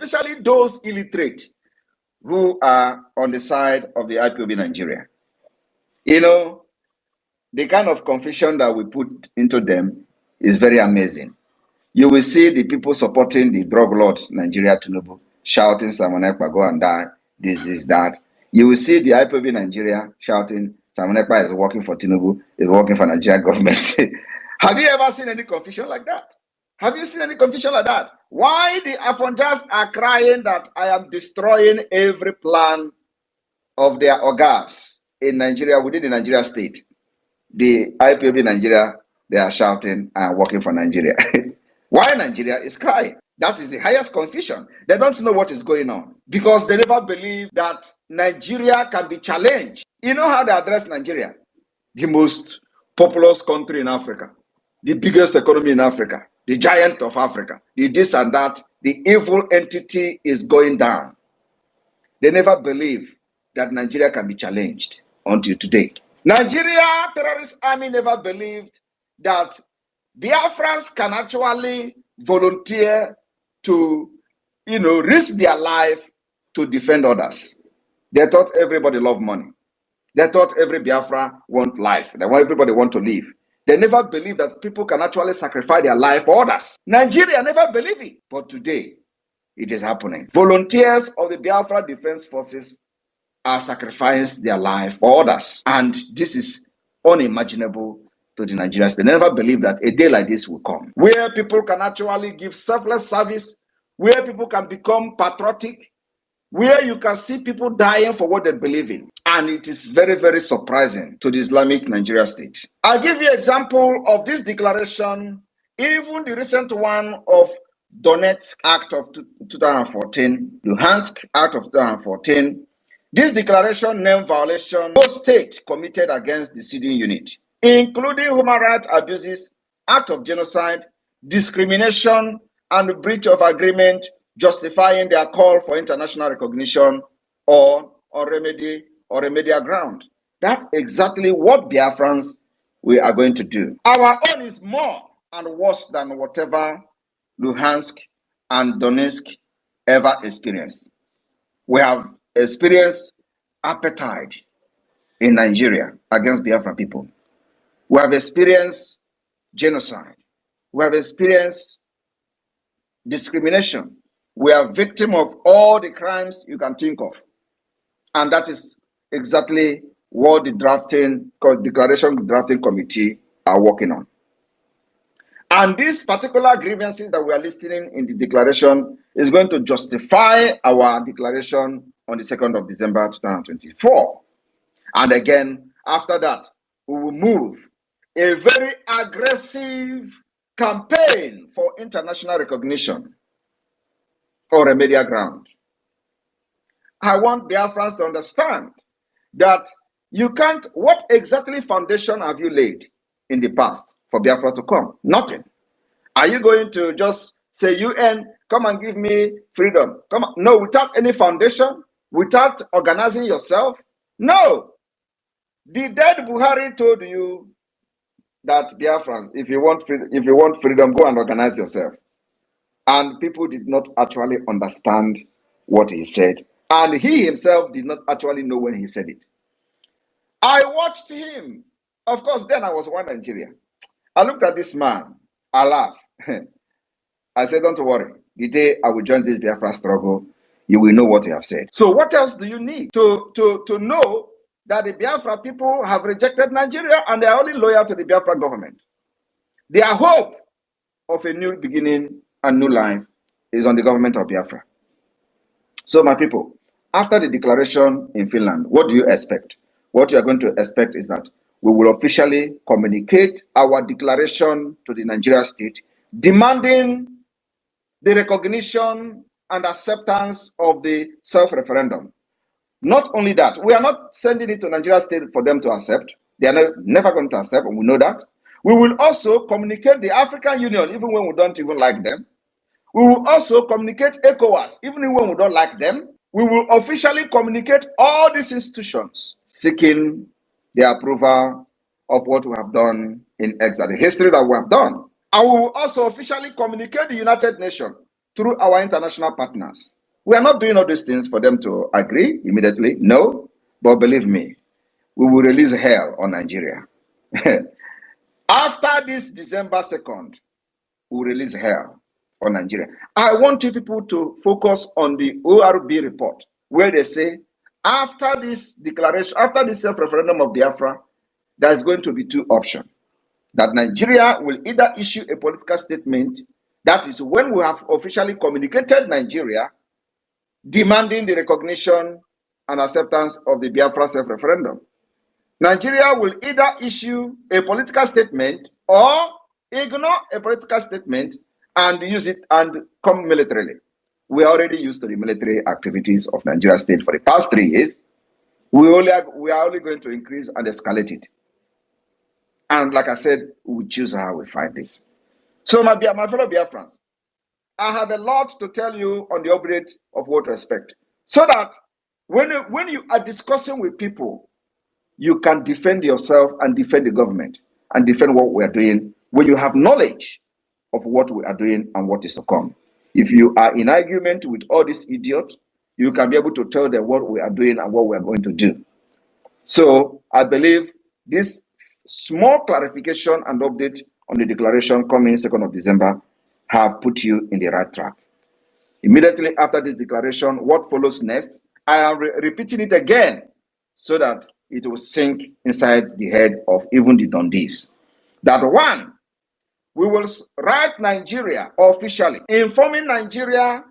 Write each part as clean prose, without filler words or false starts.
especially those illiterate who are on the side of the IPOB Nigeria. You know, the kind of confusion that we put into them is very amazing. You will see the people supporting the drug lord Nigeria Tinubu shouting, Simon Ekpa, go and die, this is that. You will see the IPOB Nigeria shouting, Simon Ekpa is working for Tinubu, is working for Nigeria government. Have you ever seen any confusion like that? Have you seen any confusion like that? Why the Afonjas are crying that I am destroying every plan of their ogas in Nigeria, within the Nigeria state? The IPOB Nigeria, they are shouting and working for Nigeria. Why Nigeria is crying? That is the highest confusion. They don't know what is going on because they never believe that Nigeria can be challenged. You know how they address Nigeria? The most populous country in Africa, the biggest economy in Africa, the giant of Africa, the this and that, the evil entity is going down. They never believe that Nigeria can be challenged until today. Nigeria terrorist army never believed that Biafrans can actually volunteer to, risk their life to defend others. They thought everybody loved money. They thought every Biafra want life. Everybody want to live. They never believed that people can actually sacrifice their life for others. Nigeria never believed it. But today, it is happening. Volunteers of the Biafra Defense Forces are sacrificing their life for others. And this is unimaginable to the Nigerians. They never believed that a day like this will come, where people can actually give selfless service, where people can become patriotic, where you can see people dying for what they believe in. And it is very, very surprising to the Islamic Nigeria state. I'll give you an example of this declaration, even the recent one of Donetsk Act of 2014, Luhansk Act of 2014. This declaration named violation no state committed against the Syrian unit, including human rights abuses, act of genocide, discrimination, and breach of agreement justifying their call for international recognition or remedial ground. That's exactly what Biafrans we are going to do. Our own is more and worse than whatever Luhansk and Donetsk ever experienced. We have experienced apartheid in Nigeria against Biafra people. We have experienced genocide. We have experienced discrimination. We are victims of all the crimes you can think of. And that is exactly what the declaration drafting committee are working on. And these particular grievances that we are listing in the declaration is going to justify our declaration on the 2nd of December 2024. And again, after that, we will move a very aggressive campaign for international recognition or remedial ground. I want Biafrans to understand that you can't, what exactly foundation have you laid in the past for Biafra to come? Nothing. Are you going to just say, UN, come and give me freedom? Come on. No, without any foundation, without organizing yourself? No. The dead Buhari told you that Biafrans, if you want freedom, go and organize yourself. And people did not actually understand what he said. And he himself did not actually know when he said it. I watched him. Of course, then I was one Nigeria. I looked at this man. I laughed. I said, don't worry. The day I will join this Biafra struggle, you will know what you have said. So what else do you need to know that the Biafra people have rejected Nigeria and they are only loyal to the Biafra government? Their hope of a new beginning and new life is on the government of Biafra. So my people, after the declaration in Finland, what do you expect? What you are going to expect is that we will officially communicate our declaration to the Nigeria state, demanding the recognition and acceptance of the self-referendum. Not only that, we are not sending it to Nigeria state for them to accept. They are never going to accept, and we know that. We will also communicate the African Union, even when we don't even like them. We will also communicate ECOWAS, even when we don't like them. We will officially communicate all these institutions, seeking the approval of what we have done in exile, the history that we have done. And we will also officially communicate the United Nations, through our international partners. We are not doing all these things for them to agree immediately, no, but believe me, we will release hell on Nigeria. After this December 2nd, we will release hell on Nigeria. I want you people to focus on the ORB report, where they say, after this declaration, after this self-referendum of Biafra, there's going to be two options. That Nigeria will either issue a political statement, that is when we have officially communicated Nigeria, demanding the recognition and acceptance of the Biafra self-referendum. Nigeria will either issue a political statement or ignore a political statement and use it and come militarily. We are already used to the military activities of Nigeria state for the past 3 years. We are only going to increase and escalate it. And like I said, we choose how we fight this. So my fellow Biafrans, I have a lot to tell you on the upgrade of what to expect. So that when you are discussing with people, you can defend yourself and defend the government and defend what we are doing when you have knowledge of what we are doing and what is to come. If you are in argument with all these idiots, you can be able to tell them what we are doing and what we are going to do. So I believe this small clarification and update on the declaration coming 2nd of December have put you in the right track. Immediately after this declaration, what follows next, I am repeating it again so that it will sink inside the head of even the Dundees. That one, we will write Nigeria officially, informing Nigeria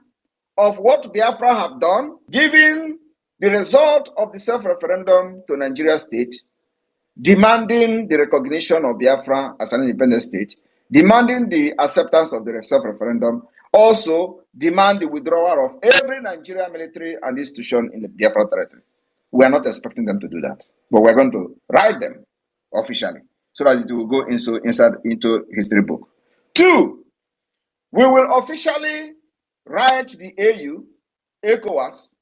of what Biafra have done, giving the result of the self-referendum to Nigeria state, demanding the recognition of Biafra as an independent state, demanding the acceptance of the self-referendum, also demand the withdrawal of every Nigerian military and institution in the Biafra territory. We are not expecting them to do that, but we're going to write them officially so that it will go into history book. 2, we will officially write the AU, ECOWAS,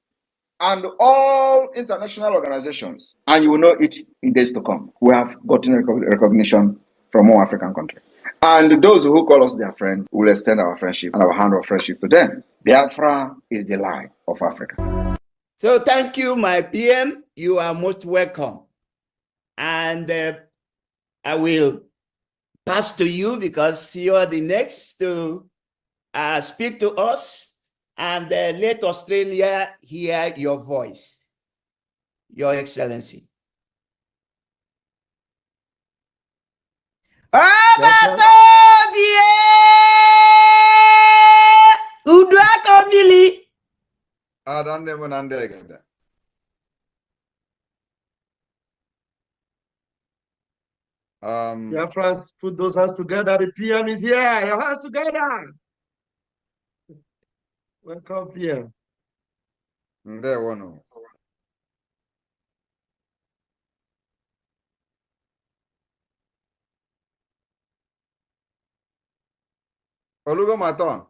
and all international organizations, and you will know it in days to come. We have gotten recognition from all African countries. And those who call us their friend will extend our friendship and our hand of friendship to them. Biafra is the light of Africa. So thank you, my PM. You are most welcome. And I will pass to you because you are the next to speak to us. And let Australia hear your voice, Your Excellency. Biafrans, put those hands together. The PM is here. Your hands together. Welcome, PM. There one. Olugo Maton.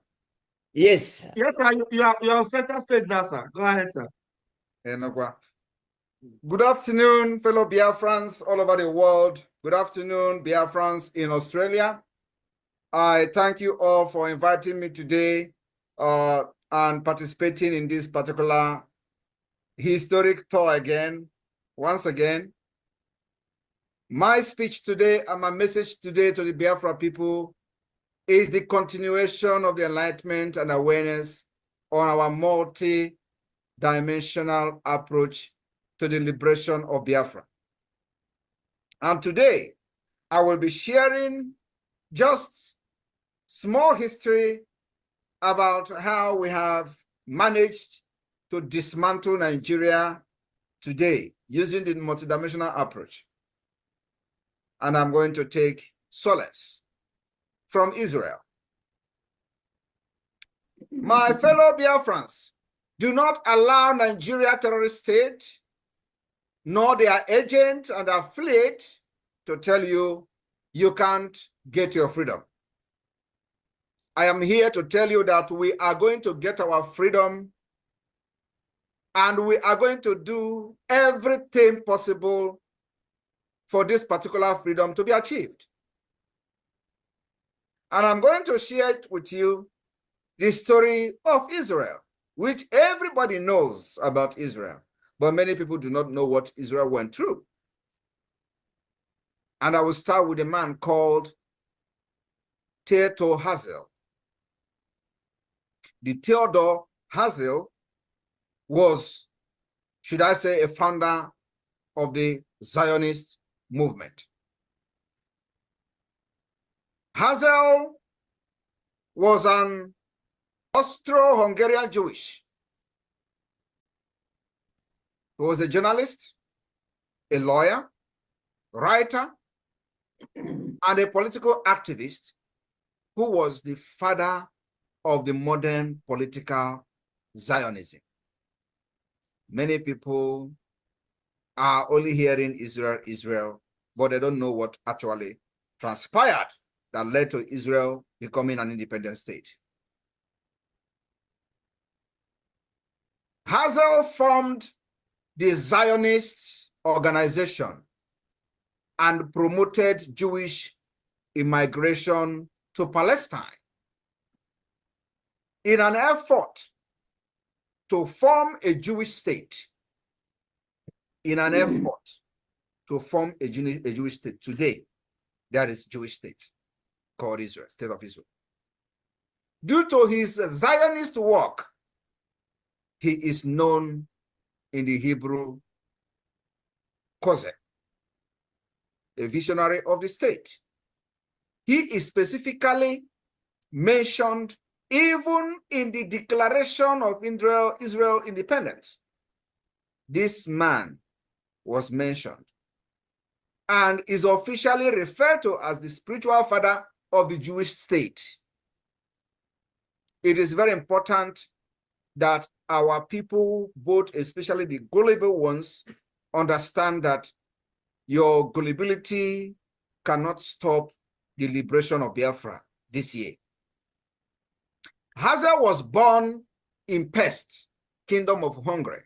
Yes. Yes, sir. You are on center stage now, sir. Go ahead, sir. Good afternoon, fellow Biafrans all over the world. Good afternoon, Biafrans in Australia. I thank you all for inviting me today and participating in this particular historic tour again. Once again, my speech today and my message today to the Biafra people is the continuation of the enlightenment and awareness on our multi-dimensional approach to the liberation of Biafra. And today, I will be sharing just small history about how we have managed to dismantle Nigeria today using the multidimensional approach. And I'm going to take solace from Israel. My fellow Biafrans, do not allow Nigeria terrorist state nor their agent and affiliate to tell you you can't get your freedom. I am here to tell you that we are going to get our freedom and we are going to do everything possible for this particular freedom to be achieved. And I'm going to share it with you the story of Israel, which everybody knows about Israel, but many people do not know what Israel went through. And I will start with a man called Theodor Herzl. The Theodor Herzl was, should I say, a founder of the Zionist movement. Herzl was an Austro-Hungarian Jewish. He was a journalist, a lawyer, writer, and a political activist who was the father of the modern political Zionism. Many people are only hearing Israel, Israel, but they don't know what actually transpired that led to Israel becoming an independent state. Herzl formed the Zionist organization and promoted Jewish immigration to Palestine in an effort to form a Jewish state, in an effort to form a Jewish state. Today, there is a Jewish state called Israel, State of Israel. Due to his Zionist work, he is known in the Hebrew Kozeh, a visionary of the state. He is specifically mentioned even in the Declaration of Israel independence. This man was mentioned and is officially referred to as the spiritual father of the Jewish state. It is very important that our people, both especially the gullible ones, understand that your gullibility cannot stop the liberation of Biafra this year. Herzl was born in Pest, Kingdom of Hungary,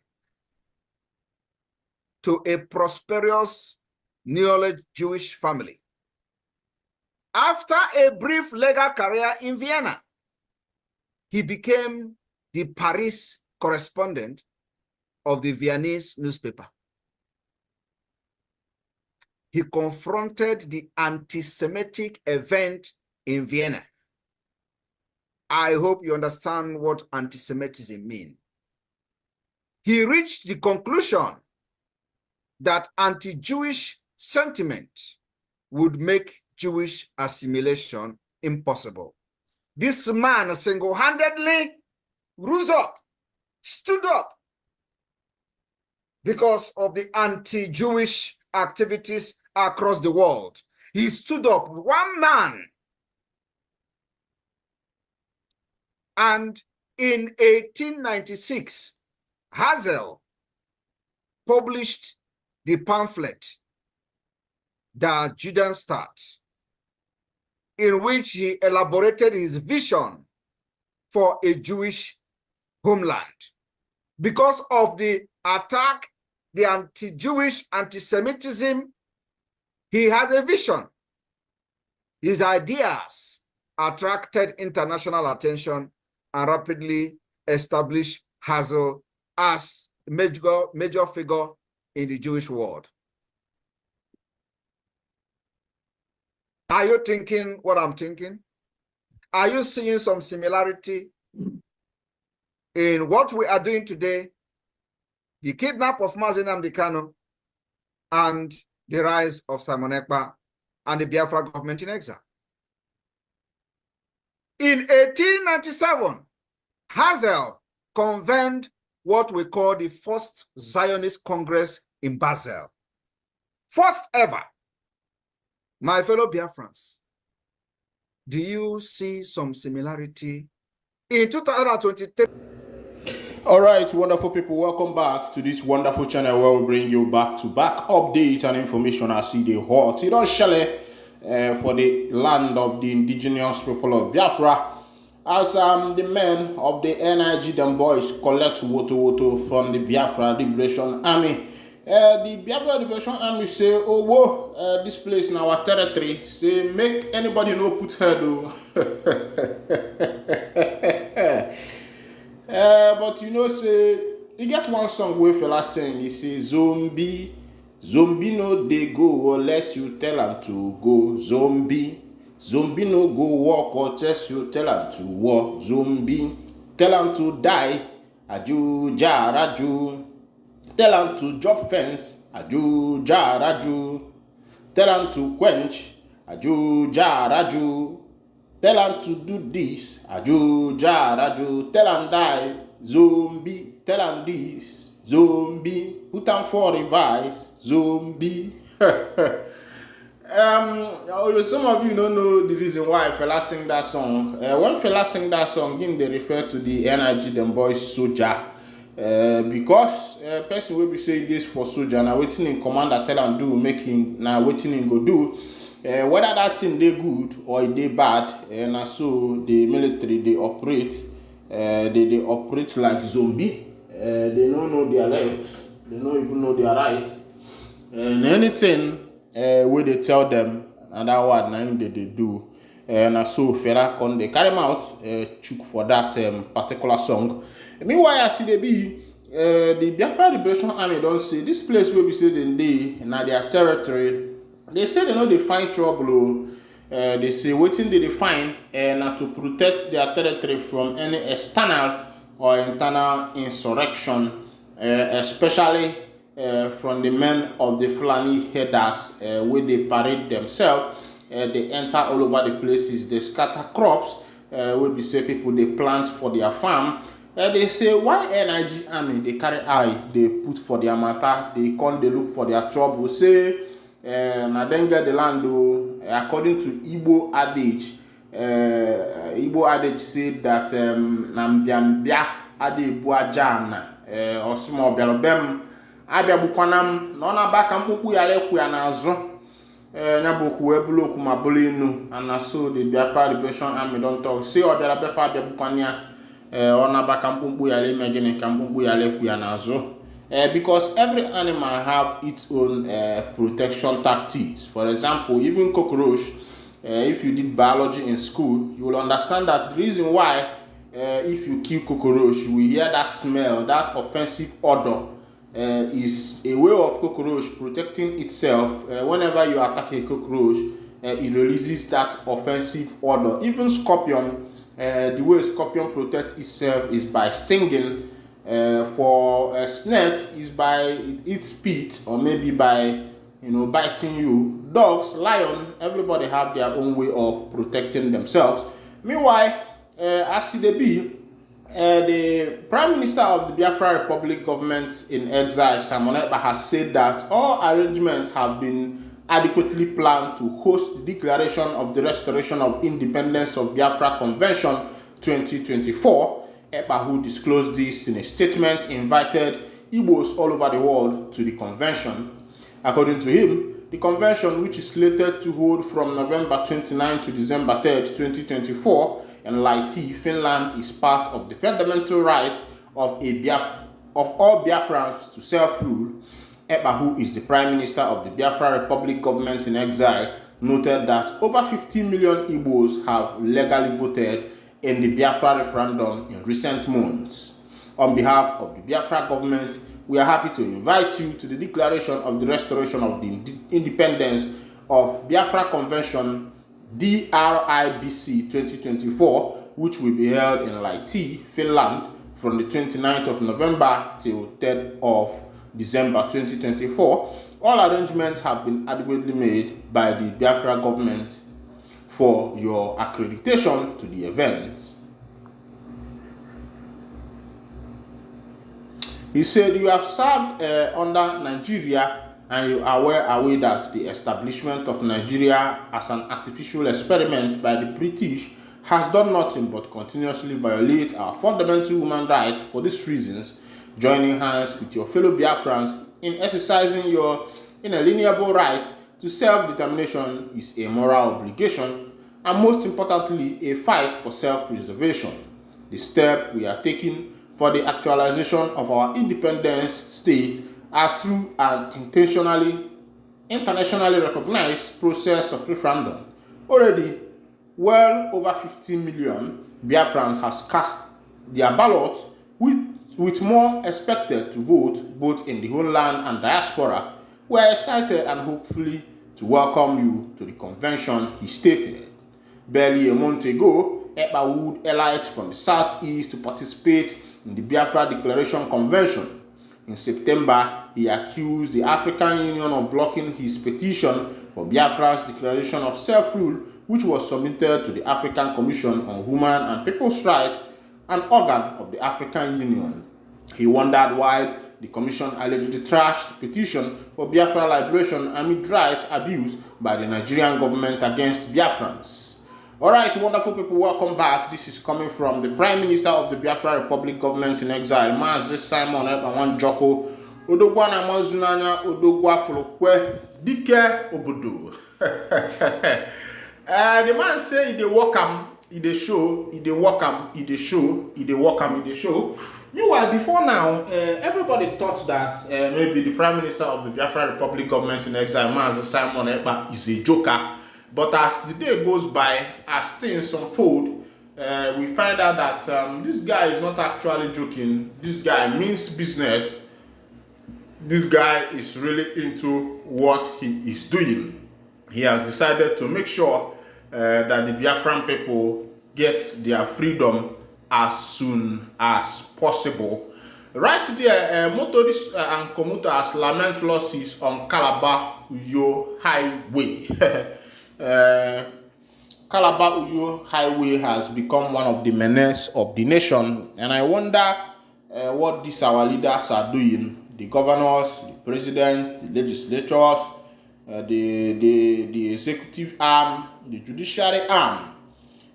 to a prosperous Neo Jewish family. After a brief legal career in Vienna, he became the Paris correspondent of the Viennese newspaper. He confronted the anti-Semitic event in Vienna. I hope you understand what anti-Semitism means. He reached the conclusion that anti-Jewish sentiment would make Jewish assimilation impossible. This man single-handedly rose up, stood up, because of the anti-Jewish activities across the world. He stood up, one man. And in 1896, Herzl published the pamphlet, The Judenstaat, in which he elaborated his vision for a Jewish homeland. Because of the attack, the anti-Jewish anti-Semitism, he had a vision. His ideas attracted international attention and rapidly established Herzl as a major figure in the Jewish world. Are you thinking what I'm thinking? Are you seeing some similarity in what we are doing today, the kidnap of Mazi Nnamdi Kanu, and the rise of Simon Ekpa and the Biafra government in exile? In 1897, Herzl convened what we call the First Zionist Congress in Basel. First ever. My fellow Biafrans, do you see some similarity? In 2023, all right, wonderful people, welcome back to this wonderful channel where we bring you back-to-back updates and information as see the hot. You don't share for the land of the indigenous people of Biafra, as the men of the NIG them boys collect Woto from the Biafra Liberation Army. The Biafra Liberation Army say, oh, whoa, this place in our territory, say, make anybody no put head, oh. But you know, say, you get one song where fella sing, he say, zombie no dey go unless you tell am to go. Zombie no go walk unless you tell am to walk. Zombie, tell am to die, aju jaraju. Tell am to drop fence, aju jaraju. Tell am to quench, aju jaraju. Tell am to do this, aju jaraju. Tell am die, zombie. Tell am this, zombie. Put am for revise, zombie. Some of you don't know the reason why fella sing that song. When fella sing that song, they refer to the energy them boys soldier. Because person will be saying this for soldier, now waiting in commander tell am do, make him now waiting in go do. Whether that thing they good or they bad, and so the military they operate, they operate like zombie. They don't know their left, they don't even know their right, and anything where they tell them and that what now they do, and so fella con they carry them out, chook for that particular song. Meanwhile, I see they be the Biafra Liberation Army don't say this place where we say they in their territory. They say they know they find trouble. They say waiting they find and to protect their territory from any external or internal insurrection, especially from the men of the Fulani headers, where they parade themselves. They enter all over the places. They scatter crops. Where we say people they plant for their farm. They say why NIG army they carry eye they put for their matter. They come they look for their trouble. Say na then get the land according to Igbo adage. Igbo adage said that Nambiambia ade buajana or small bialobem abia bukwanam no na baka mkpukpu ya lekwu ya n'azụ nyaboku ebuloku ma bolinu and so the Biafra Liberation Army don't talk say obiara befa abia bukwanya ona baka mkpukpu ya le megene ka mkpukpu ya lekwu ya n'azụ. Because every animal have its own protection tactics. For example, even cockroach, if you did biology in school, you will understand that the reason why if you kill cockroach, you will hear that smell, that offensive odor, is a way of cockroach protecting itself. Whenever you attack a cockroach, it releases that offensive odor. Even scorpion, the way scorpion protects itself is by stinging. For a snake is by its spit or maybe by biting you. Dogs, lion, everybody have their own way of protecting themselves. Meanwhile, as they be, the Prime Minister of the Biafra Republic government in exile, Ekpa, has said that all arrangements have been adequately planned to host the declaration of the restoration of independence of Biafra Convention 2024. Ekpa, who disclosed this in a statement, invited Igbos all over the world to the convention. According to him, the convention, which is slated to hold from November 29 to December 3, 2024, in Lahti, Finland, is part of the fundamental right of all Biafrans to self-rule. Ekpa, who is the Prime Minister of the Biafra Republic government in exile, noted that over 50 million Igbos have legally voted in the Biafra referendum in recent months. On behalf of the Biafra government, we are happy to invite you to the declaration of the restoration of the independence of Biafra Convention DRIBC 2024, which will be held in Lahti, Finland, from the 29th of November till 3rd of December 2024. All arrangements have been adequately made by the Biafra government for your accreditation to the event. He said, you have served under Nigeria and you are well aware that the establishment of Nigeria as an artificial experiment by the British has done nothing but continuously violate our fundamental human rights. For these reasons, joining hands with your fellow Biafrans in exercising your inalienable right to self-determination is a moral obligation and most importantly, a fight for self-preservation. The step we are taking for the actualization of our independence state are through an internationally recognized process of referendum. Already, well over 15 million Biafrans has cast their ballot, with more expected to vote both in the homeland and diaspora. We are excited and hopefully to welcome you to the convention, he stated. Barely a month ago, Ekpa wooed elites from the southeast to participate in the Biafra Declaration Convention. In September, he accused the African Union of blocking his petition for Biafra's declaration of self-rule, which was submitted to the African Commission on Human and People's Rights, an organ of the African Union. He wondered why the commission allegedly trashed the petition for Biafra liberation amid rights abuse by the Nigerian government against Biafrans. Alright, wonderful people, welcome back. This is coming from the Prime Minister of the Biafra Republic government in exile, Mazi Simon Ekpa Joko Odogwa na Mazunanya Odogwa Folokwe Dike Obodo. The man say he dey welcome, he dey show, he dey welcome, he dey show, he dey welcome, he dey show. Meanwhile, before now, everybody thought that maybe the Prime Minister of the Biafra Republic government in exile, Mazi Simon Ekpa, is a joker. But as the day goes by, as things unfold, we find out that this guy is not actually joking. This guy means business. This guy is really into what he is doing. He has decided to make sure that the Biafran people get their freedom as soon as possible. Right there, motorists and commuters lament losses on Calabar-Uyo Highway. Calabar-Uyo Highway has become one of the menace of the nation, and I wonder what these our leaders are doing. The governors, the presidents, the legislators, the executive arm, the judiciary arm.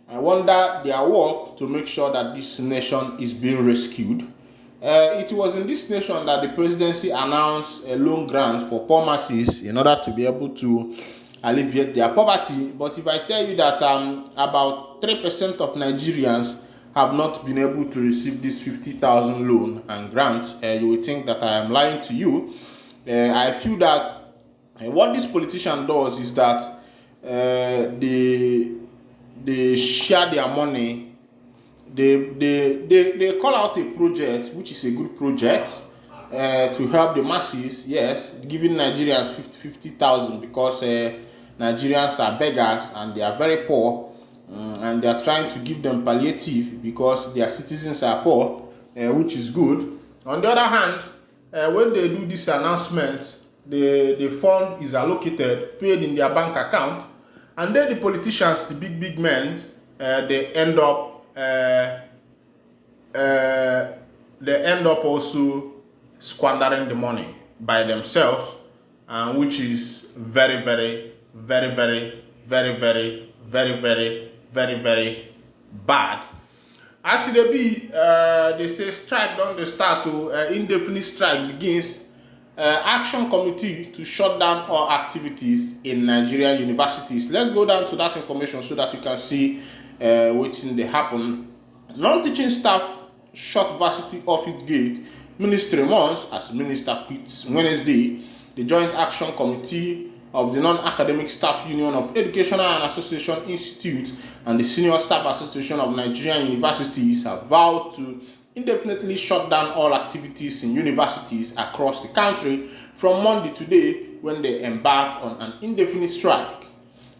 I wonder their work to make sure that this nation is being rescued. It was in this nation that the presidency announced a loan grant for poor masses in order to be able to alleviate their poverty. But if I tell you that about 3% of Nigerians have not been able to receive this 50,000 loan and grant, you will think that I am lying to you. I feel that what this politician does is that they share their money. They call out a project which is a good project to help the masses, yes, giving Nigerians 50,000 because Nigerians are beggars and they are very poor, and they are trying to give them palliative because their citizens are poor, which is good. On the other hand, when they do this announcement, the fund is allocated, paid in their bank account, and then the politicians, the big men, they end up also squandering the money by themselves, which is very bad. As it be, they say strike don't they start to indefinite strike begins. Action committee to shut down all activities in Nigerian universities. Let's go down to that information so that you can see what they happen. Non-teaching staff shut varsity office gate. Ministry months as minister quits Wednesday. The Joint Action Committee of the Non-Academic Staff Union of Educational and Association Institute and the Senior Staff Association of Nigerian Universities have vowed to indefinitely shut down all activities in universities across the country from Monday today when they embark on an indefinite strike.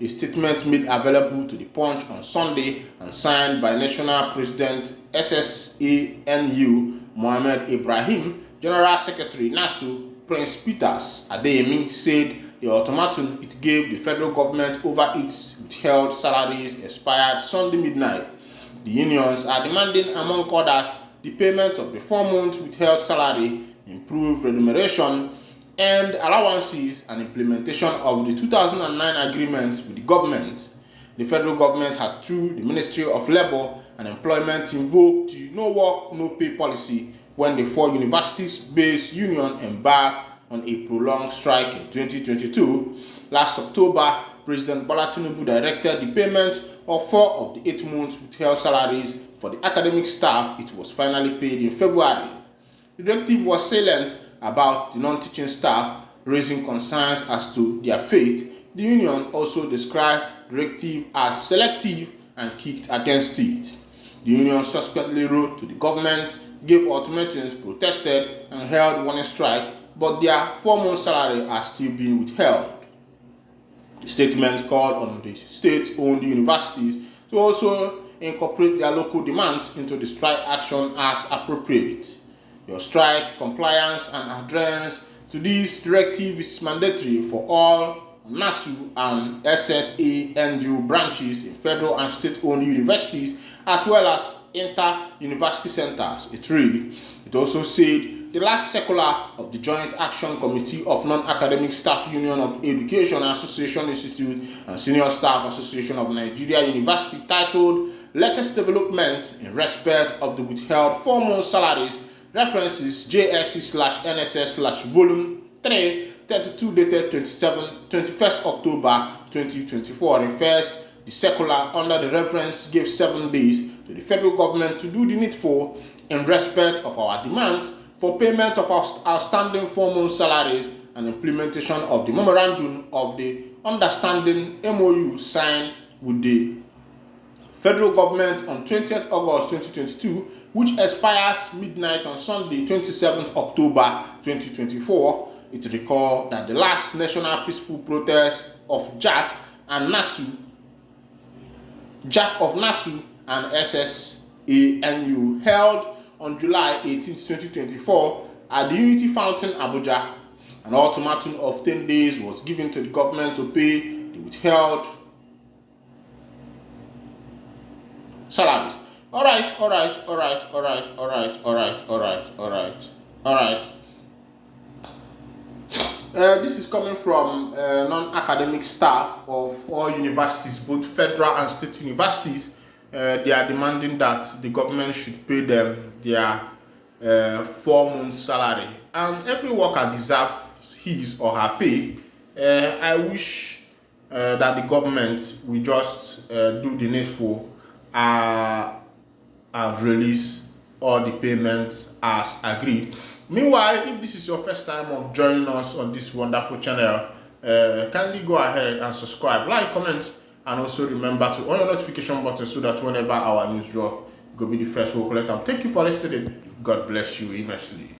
A statement made available to the Punch on Sunday and signed by National President SSANU Mohammed Ibrahim, General Secretary NASU Prince Peters Adeyemi said the ultimatum it gave the federal government over its withheld salaries expired Sunday midnight. The unions are demanding, among others, the payment of the 4-month withheld salary, improved remuneration and allowances, and implementation of the 2009 agreement with the government. The federal government had, through the Ministry of Labour and Employment, invoked the no work, no pay policy when the 4 universities-based union embarked on a prolonged strike in 2022. Last October, President Bola Tinubu directed the payment of 4 of the 8 months withheld salaries for the academic staff. It was finally paid in February. The directive was salient about the non-teaching staff raising concerns as to their fate, the union also described the directive as selective and kicked against it. The union subsequently wrote to the government, gave ultimatums, protested, and held one strike, but their 4-month salary are still being withheld. The statement called on the state-owned universities to also incorporate their local demands into the strike action as appropriate. Your strike compliance and adherence to this directive is mandatory for all NASU and SSANU branches in federal and state-owned universities, as well as inter-university centers, it read. It also said the last circular of the Joint Action Committee of Non-Academic Staff Union of Education Association Institute and Senior Staff Association of Nigeria University titled Latest Development in Respect of the Withheld 4-month Salaries references JSC/NSS/Volume 3 32 dated 21st October 2024 refers the circular under the reference gave 7 days to the federal government to do the needful in respect of our demands for payment of our outstanding 4-month salaries and implementation of the memorandum of the understanding MOU signed with the federal government on 20th August 2022, which expires midnight on Sunday, 27th October 2024. It recalled that the last national peaceful protest of JAC of NASU and SSANU held on July 18, 2024 at the Unity Fountain, Abuja. An ultimatum of 10 days was given to the government to pay the withheld salaries. All right. This is coming from non-academic staff of all universities, both federal and state universities. They are demanding that the government should pay them their 4-month salary, and every worker deserves his or her pay. I wish that the government will just do the needful and release all the payments as agreed. Meanwhile, if this is your first time of joining us on this wonderful channel, kindly go ahead and subscribe, like, comment, and also remember to on your notification button so that whenever our news drop, you will be the first to collect them. Thank you for listening. God bless you immensely.